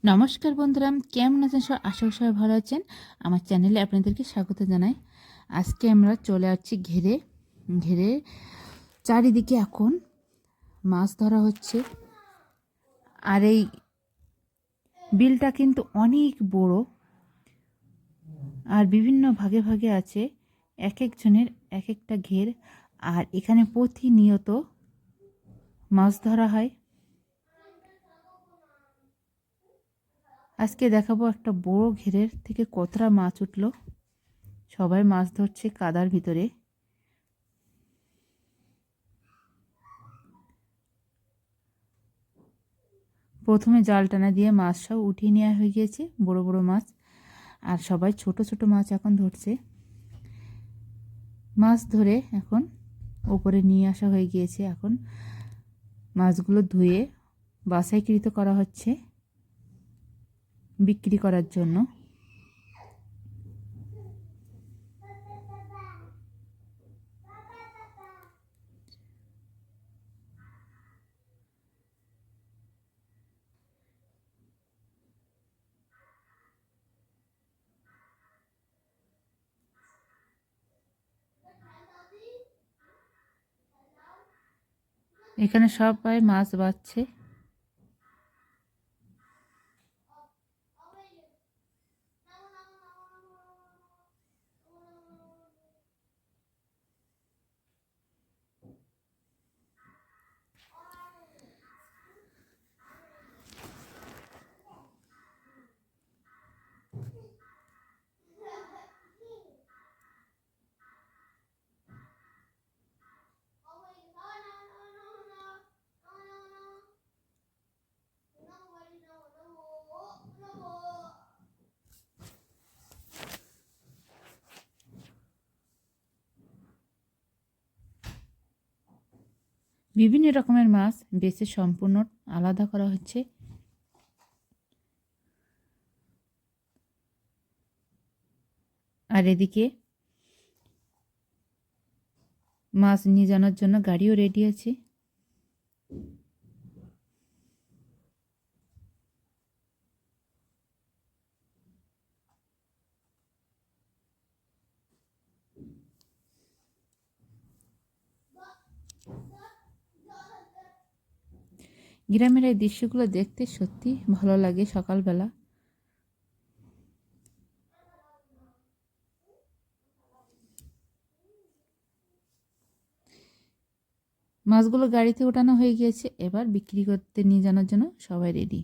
নমস্কার বন্ধুরা, কেমন আছেন সবাই? আশা করি সবাই ভালো আছেন। আমার চ্যানেলে আপনাদেরকে স্বাগত জানাই। আজকে আমরা চলে আসছি ঘেরে ঘেরে চারিদিকে এখন মাছ ধরা হচ্ছে। আর এই বিলটা কিন্তু অনেক বড়, আর বিভিন্ন ভাগে ভাগে আছে, এক একজনের এক একটা ঘের। আর এখানে প্রতিনিয়ত মাছ ধরা হয়। আজকে দেখাবো একটা বড় ঘেরের থেকে কতটা মাছ উঠলো। সবাই মাছ ধরছে কাদার ভিতরে। প্রথমে জাল টানা দিয়ে মাছ সব উঠিয়ে নেওয়া হয়ে গিয়েছে, বড় বড় মাছ। আর সবাই ছোট ছোট মাছ এখন ধরছে। মাছ ধরে এখন ওপরে নিয়ে আসা হয়ে গিয়েছে। এখন মাছগুলো ধুয়ে বাছাইকৃত করা হচ্ছে বিক্রি করার জন্য। এখানে সবাই মাছ বাছছে। বিভিন্ন রকমের মাছ বেছে সম্পূর্ণ আলাদা করা হচ্ছে। আর এদিকে মাছ নিয়ে যাওয়ার জন্য গাড়িও রেডি আছে। গ্রামের এই দৃশ্যগুলো দেখতে সত্যি ভালো লাগে। সকালবেলা মাছগুলো গাড়িতে ওঠানো হয়ে গিয়েছে, এবার বিক্রি করতে নিয়ে যাওয়ার জন্য সবাই রেডি।